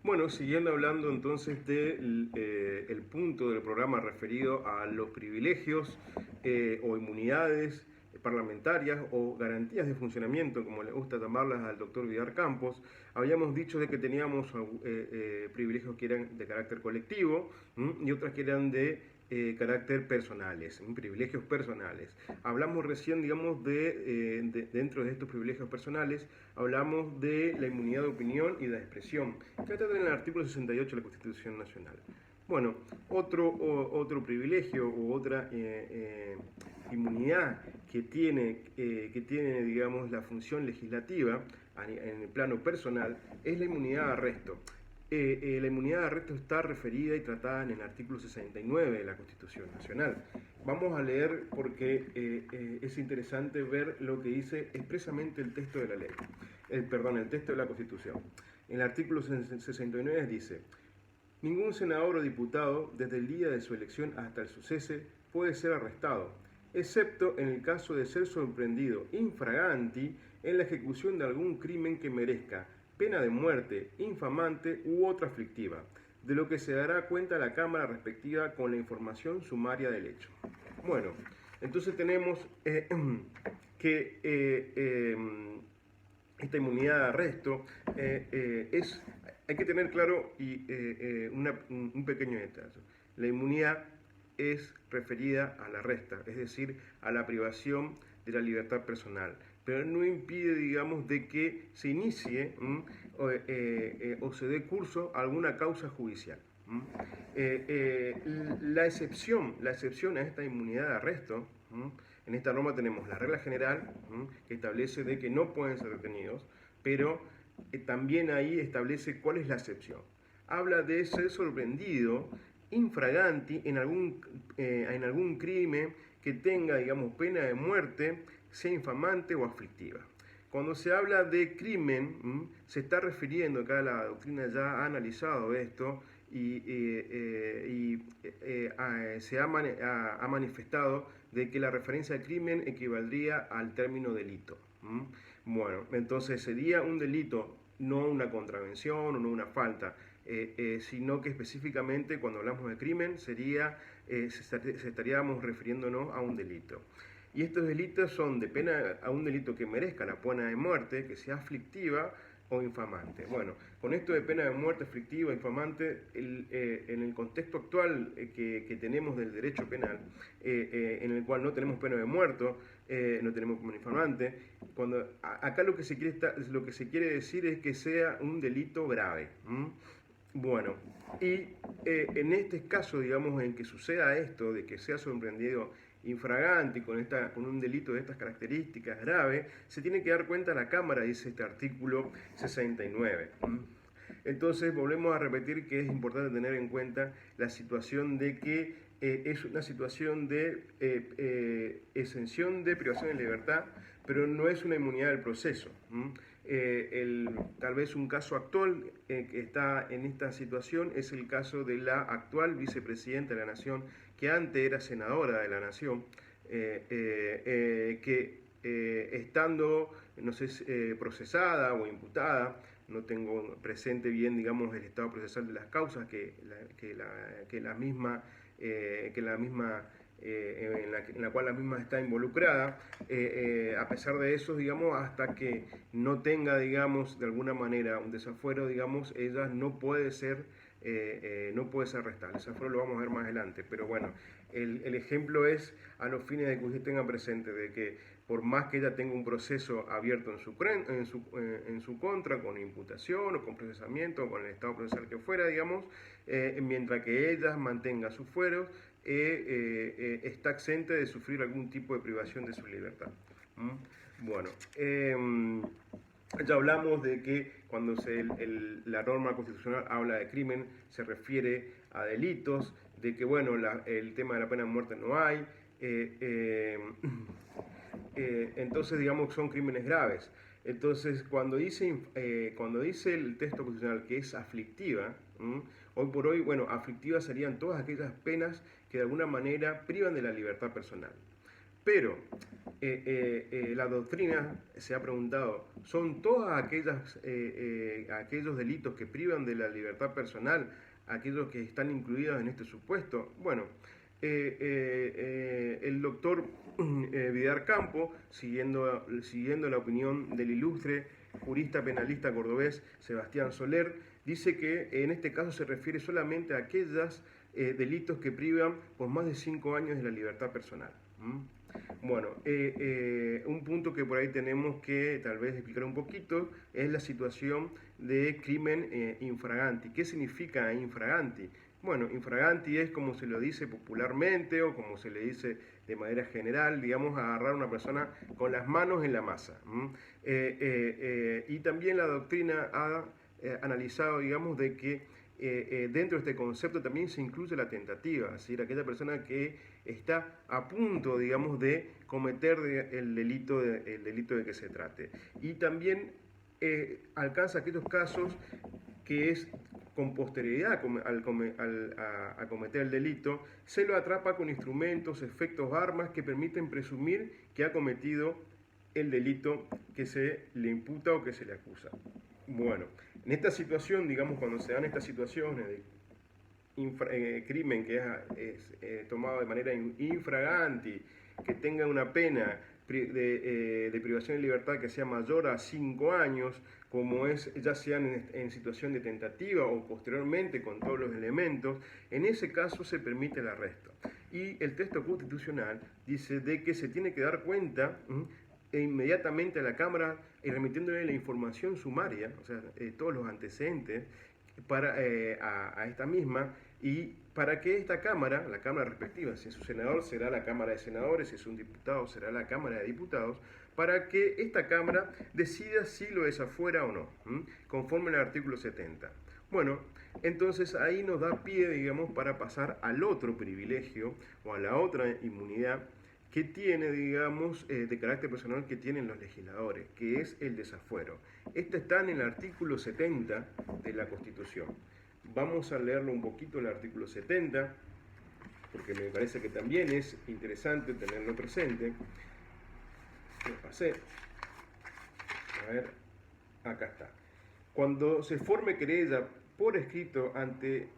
Bueno, siguiendo hablando entonces del el punto del programa referido a los privilegios o inmunidades parlamentarias o garantías de funcionamiento, como le gusta llamarlas al doctor Vidal Campos, habíamos dicho de que teníamos privilegios que eran de carácter colectivo y otras que eran de carácter personales, privilegios personales. Hablamos recién, digamos, dentro de estos privilegios personales, hablamos de la inmunidad de opinión y de expresión, que está en el artículo 68 de la Constitución Nacional. Bueno, otro privilegio u otra inmunidad que tiene, digamos, la función legislativa en el plano personal es la inmunidad de arresto. La inmunidad de arresto está referida y tratada en el artículo 69 de la Constitución Nacional. Vamos a leer porque es interesante ver lo que dice expresamente el texto de la ley, el texto de la Constitución. En el artículo 69 dice: ningún senador o diputado, desde el día de su elección hasta su cese, puede ser arrestado, excepto en el caso de ser sorprendido infraganti en la ejecución de algún crimen que merezca pena de muerte, infamante u otra aflictiva, de lo que se dará cuenta a la Cámara respectiva con la información sumaria del hecho. Bueno, entonces tenemos que esta inmunidad de arresto hay que tener claro un pequeño detalle. La inmunidad es referida a la resta, es decir, a la privación de la libertad personal, pero no impide, digamos, de que se inicie o se dé curso a alguna causa judicial. La excepción a esta inmunidad de arresto, en esta norma tenemos la regla general que establece de que no pueden ser detenidos, pero también ahí establece cuál es la excepción. Habla de ser sorprendido infraganti en algún crimen que tenga, digamos, pena de muerte, sea infamante o aflictiva. Cuando se habla de crimen, se está refiriendo, acá la doctrina ya ha analizado esto y se ha manifestado de que la referencia al crimen equivaldría al término delito. Bueno, entonces sería un delito, no una contravención o no una falta, sino que específicamente cuando hablamos de crimen estaríamos refiriéndonos a un delito. Y estos delitos son de pena a un delito que merezca la pena de muerte, que sea aflictiva o infamante. Bueno, con esto de pena de muerte, aflictiva, infamante, en el contexto actual que tenemos del derecho penal, en el cual no tenemos pena de muerte, no tenemos pena infamante, acá lo que se quiere decir es que sea un delito grave. Bueno, y en este caso, digamos, en que suceda esto, de que sea sorprendido infraganti con un delito de estas características grave, se tiene que dar cuenta la Cámara, dice este artículo 69. Entonces volvemos a repetir que es importante tener en cuenta la situación de que es una situación de exención de privación de libertad, pero no es una inmunidad del proceso. Tal vez un caso actual que está en esta situación es el caso de la actual vicepresidenta de la Nación, que antes era senadora de la Nación, que estando, no sé, procesada o imputada, no tengo presente bien, digamos, el estado procesal de las causas que la misma en la cual la misma está involucrada, a pesar de eso, digamos, hasta que no tenga, digamos, de alguna manera un desafuero, digamos, ella no puede ser arrestada. El desafuero lo vamos a ver más adelante, pero bueno, el ejemplo es a los fines de que usted tenga presente de que por más que ella tenga un proceso abierto en su contra, con imputación o con procesamiento o con el estado procesal que fuera, digamos, mientras que ella mantenga sus fueros, está exenta de sufrir algún tipo de privación de su libertad. Bueno, ya hablamos de que cuando la norma constitucional habla de crimen se refiere a delitos, de que bueno, el tema de la pena de muerte no hay, entonces digamos que son crímenes graves. Entonces cuando dice el texto constitucional que es aflictiva, hoy por hoy, bueno, aflictivas serían todas aquellas penas que de alguna manera privan de la libertad personal. Pero la doctrina se ha preguntado, ¿son todas aquellos delitos que privan de la libertad personal aquellos que están incluidos en este supuesto? Bueno, el doctor Vidar Campo, siguiendo la opinión del ilustre jurista penalista cordobés Sebastián Soler, dice que en este caso se refiere solamente a aquellos delitos que privan por más de 5 años de la libertad personal. Bueno, un punto que por ahí tenemos que tal vez explicar un poquito es la situación de crimen infraganti. ¿Qué significa infraganti? Bueno, infraganti es como se lo dice popularmente o como se le dice de manera general, digamos, agarrar a una persona con las manos en la masa. Y también la doctrina ha analizado, digamos, de que dentro de este concepto también se incluye la tentativa, es decir, aquella persona que está a punto, digamos, de cometer el delito de que se trate. Y también alcanza aquellos casos que es con posterioridad a cometer el delito, se lo atrapa con instrumentos, efectos, armas que permiten presumir que ha cometido el delito que se le imputa o que se le acusa. Bueno, en esta situación, digamos, cuando se dan estas situaciones de crimen que es tomado de manera infraganti, que tenga una pena de privación de libertad que sea mayor a 5 años, como es ya sean en situación de tentativa o posteriormente con todos los elementos, en ese caso se permite el arresto. Y el texto constitucional dice de que se tiene que dar cuenta inmediatamente a la Cámara remitiéndole la información sumaria, o sea, todos los antecedentes a esta misma, y para que esta Cámara, la Cámara respectiva, si es un senador será la Cámara de Senadores, si es un diputado será la Cámara de Diputados, para que esta Cámara decida si lo desafuera o no, conforme al artículo 70. Bueno, entonces ahí nos da pie, digamos, para pasar al otro privilegio o a la otra inmunidad que tiene, digamos, de carácter personal que tienen los legisladores, que es el desafuero. Este está en el artículo 70 de la Constitución. Vamos a leerlo un poquito, el artículo 70, porque me parece que también es interesante tenerlo presente. Me pasé. A ver, acá está. Cuando se forme querella por escrito ante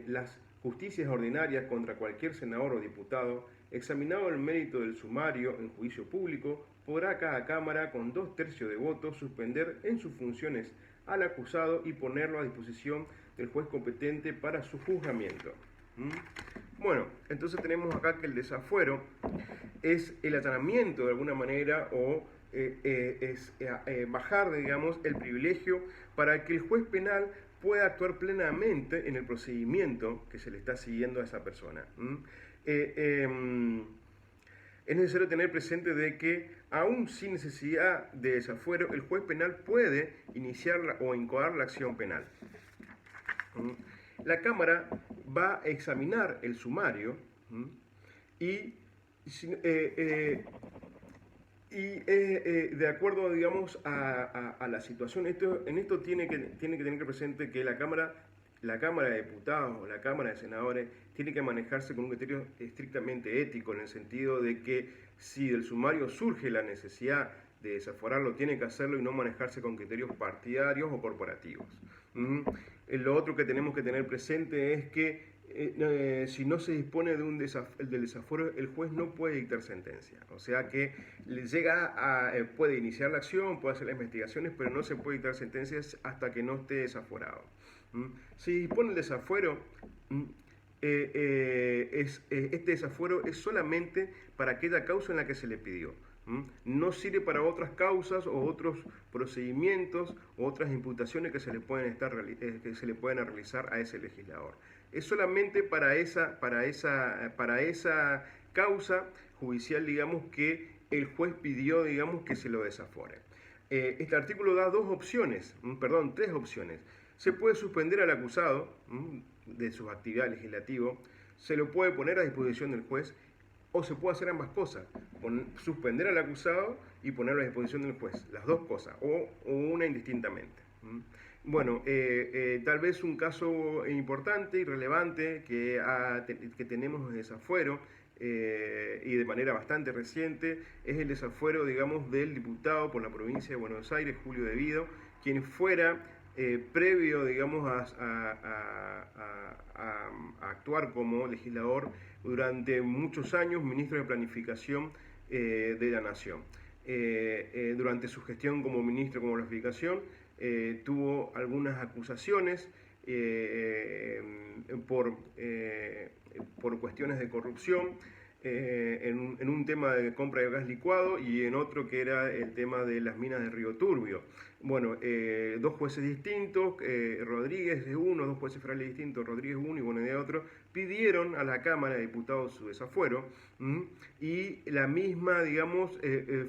las justicias ordinarias contra cualquier senador o diputado, examinado el mérito del sumario en juicio público, podrá cada Cámara, con 2/3 de votos, suspender en sus funciones al acusado y ponerlo a disposición del juez competente para su juzgamiento. Bueno, entonces tenemos acá que el desafuero es el allanamiento de alguna manera o bajar, digamos, el privilegio para que el juez penal pueda actuar plenamente en el procedimiento que se le está siguiendo a esa persona. Es necesario tener presente de que, aún sin necesidad de desafuero, el juez penal puede iniciar o incoar la acción penal. La Cámara va a examinar el sumario y de acuerdo, digamos, a la situación, en esto tiene que tener presente que la Cámara de Diputados o la Cámara de Senadores tiene que manejarse con un criterio estrictamente ético, en el sentido de que si del sumario surge la necesidad de desaforarlo, tiene que hacerlo y no manejarse con criterios partidarios o corporativos. Lo otro que tenemos que tener presente es que si no se dispone del desafuero, el juez no puede dictar sentencia. O sea que puede iniciar la acción, puede hacer las investigaciones, pero no se puede dictar sentencias hasta que no esté desaforado. Si dispone el desafuero, este desafuero es solamente para aquella causa en la que se le pidió. No sirve para otras causas o otros procedimientos o otras imputaciones que se le pueden realizar a ese legislador. Es solamente para esa causa judicial, digamos, que el juez pidió, digamos, que se lo desafore. Este artículo da tres opciones. Se puede suspender al acusado de su actividad legislativa, se lo puede poner a disposición del juez, o se puede hacer ambas cosas, suspender al acusado y ponerlo a disposición del juez, las dos cosas, o una indistintamente. Bueno, tal vez un caso importante y relevante que tenemos de desafuero, y de manera bastante reciente, es el desafuero, digamos, del diputado por la provincia de Buenos Aires, Julio De Vido, quien fuera previo, digamos, a actuar como legislador durante muchos años, ministro de Planificación de la Nación. Durante su gestión como ministro de Planificación, tuvo algunas acusaciones por cuestiones de corrupción, en un tema de compra de gas licuado y en otro que era el tema de las minas de Río Turbio. Bueno, dos jueces distintos, Rodríguez de uno, dos jueces federales distintos, Rodríguez uno y Bonedea otro, pidieron a la Cámara de Diputados su desafuero y la misma, digamos,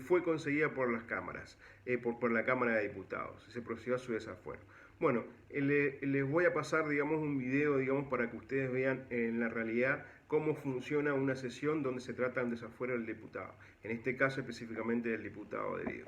fue conseguida por las cámaras, por la Cámara de Diputados. Se procedió a su desafuero. Bueno, les voy a pasar, digamos, un video, digamos, para que ustedes vean en la realidad cómo funciona una sesión donde se trata un desafuero del diputado. En este caso específicamente del diputado De Vido.